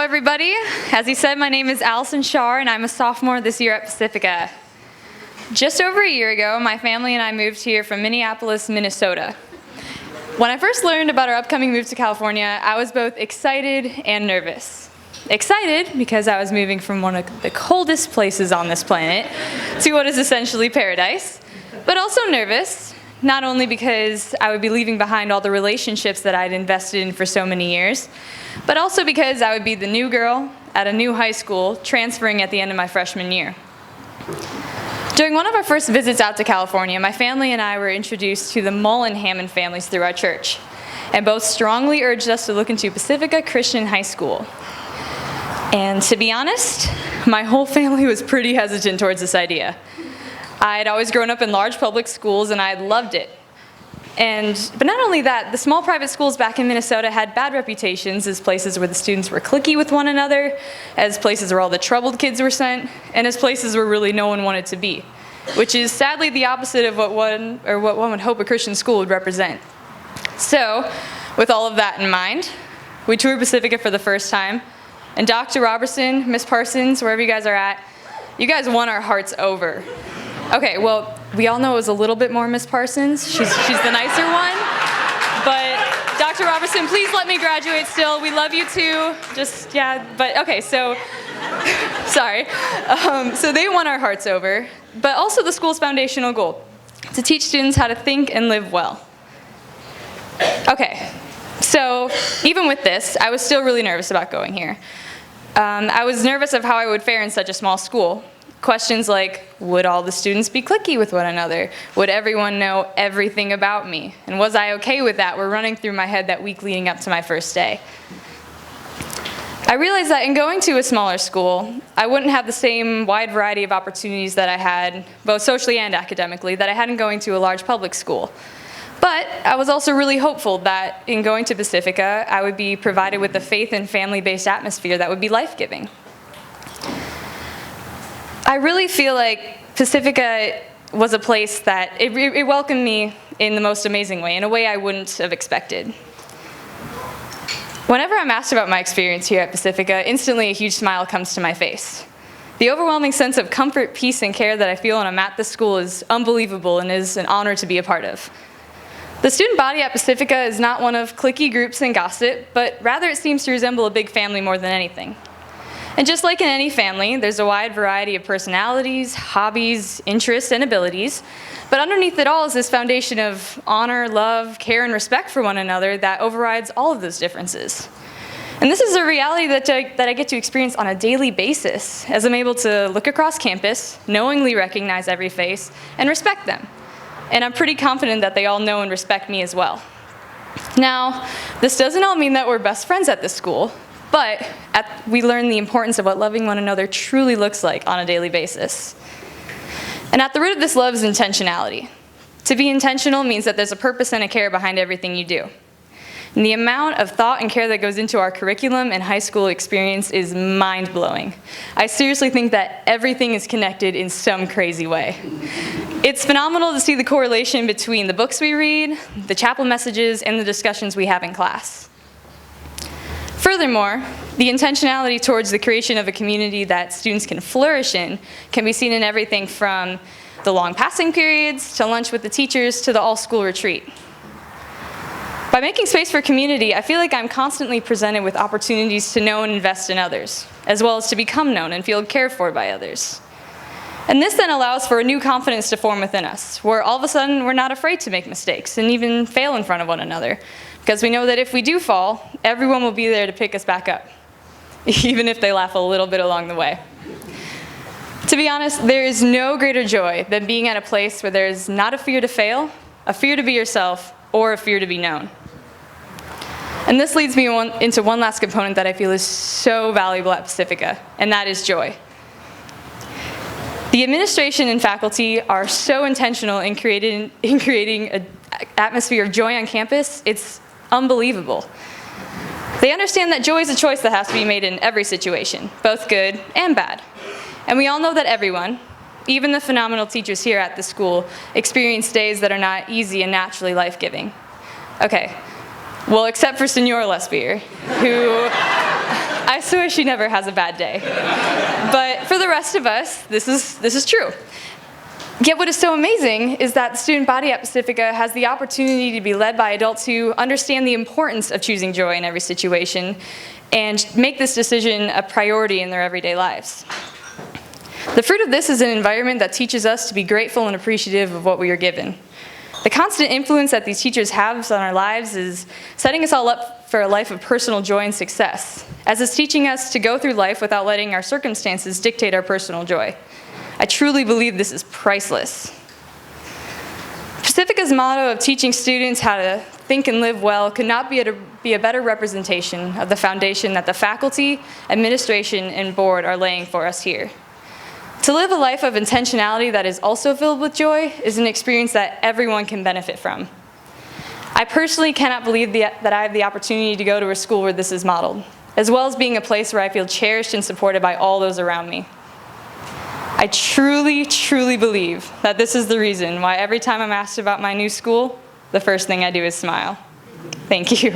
Hello, everybody. As he said, my name is Allyson Scharrer, and I'm a sophomore this year at Pacifica. Just over a year ago, my family and I moved here from Minneapolis, Minnesota. When I first learned about our upcoming move to California, I was both excited and nervous. Excited because I was moving from one of the coldest places on this planet to what is essentially paradise, but also nervous, not only because I would be leaving behind all the relationships that I'd invested in for so many years, but also because I would be the new girl at a new high school transferring at the end of my freshman year. During one of our first visits out to California, my family and I were introduced to the Mullen Hammond families through our church, and both strongly urged us to look into Pacifica Christian High School. And to be honest, my whole family was pretty hesitant towards this idea. I'd always grown up in large public schools and I loved it. But not only that, the small private schools back in Minnesota had bad reputations as places where the students were cliquey with one another, as places where all the troubled kids were sent, and as places where really no one wanted to be, which is sadly the opposite of what one would hope a Christian school would represent. So, with all of that in mind, we toured Pacifica for the first time, and Dr. Robertson, Miss Parsons, wherever you guys are at, you guys won our hearts over. Okay, well, we all know it was a little bit more Miss Parsons. She's the nicer one. But Dr. Robertson, please let me graduate still. We love you too. Sorry. So they won our hearts over. But also the school's foundational goal, to teach students how to think and live well. Okay, so even with this, I was still really nervous about going here. I was nervous of how I would fare in such a small school. Questions like, would all the students be cliquey with one another? Would everyone know everything about me? And was I okay with that? Were running through my head that week leading up to my first day. I realized that in going to a smaller school, I wouldn't have the same wide variety of opportunities that I had, both socially and academically, that I had in going to a large public school. But I was also really hopeful that in going to Pacifica, I would be provided with a faith and family-based atmosphere that would be life-giving. I really feel like Pacifica was a place that it welcomed me in the most amazing way, in a way I wouldn't have expected. Whenever I'm asked about my experience here at Pacifica, instantly a huge smile comes to my face. The overwhelming sense of comfort, peace, and care that I feel when I'm at this school is unbelievable and is an honor to be a part of. The student body at Pacifica is not one of cliquey groups and gossip, but rather it seems to resemble a big family more than anything. And just like in any family, there's a wide variety of personalities, hobbies, interests, and abilities. But underneath it all is this foundation of honor, love, care, and respect for one another that overrides all of those differences. And this is a reality that I get to experience on a daily basis, as I'm able to look across campus, knowingly recognize every face, and respect them. And I'm pretty confident that they all know and respect me as well. Now, this doesn't all mean that we're best friends at this school, but we learn the importance of what loving one another truly looks like on a daily basis. And at the root of this love is intentionality. To be intentional means that there's a purpose and a care behind everything you do. And the amount of thought and care that goes into our curriculum and high school experience is mind-blowing. I seriously think that everything is connected in some crazy way. It's phenomenal to see the correlation between the books we read, the chapel messages, and the discussions we have in class. Furthermore, the intentionality towards the creation of a community that students can flourish in can be seen in everything from the long passing periods, to lunch with the teachers, to the all-school retreat. By making space for community, I feel like I'm constantly presented with opportunities to know and invest in others, as well as to become known and feel cared for by others. And this then allows for a new confidence to form within us, where all of a sudden we're not afraid to make mistakes and even fail in front of one another, because we know that if we do fall, everyone will be there to pick us back up, even if they laugh a little bit along the way. To be honest, there is no greater joy than being at a place where there is not a fear to fail, a fear to be yourself, or a fear to be known. And this leads me into one last component that I feel is so valuable at Pacifica, and that is joy. The administration and faculty are so intentional in creating an atmosphere of joy on campus, it's unbelievable. They understand that joy is a choice that has to be made in every situation, both good and bad. And we all know that everyone, even the phenomenal teachers here at the school, experience days that are not easy and naturally life-giving. Okay, well, except for Senor Lesbier, who I swear she never has a bad day. But for the rest of us, this is true. Yet what is so amazing is that the student body at Pacifica has the opportunity to be led by adults who understand the importance of choosing joy in every situation and make this decision a priority in their everyday lives. The fruit of this is an environment that teaches us to be grateful and appreciative of what we are given. The constant influence that these teachers have on our lives is setting us all up for a life of personal joy and success, as it's teaching us to go through life without letting our circumstances dictate our personal joy. I truly believe this is priceless. Pacifica's motto of teaching students how to think and live well could not be a better representation of the foundation that the faculty, administration, and board are laying for us here. To live a life of intentionality that is also filled with joy is an experience that everyone can benefit from. I personally cannot believe that I have the opportunity to go to a school where this is modeled, as well as being a place where I feel cherished and supported by all those around me. I truly, truly believe that this is the reason why every time I'm asked about my new school, the first thing I do is smile. Thank you.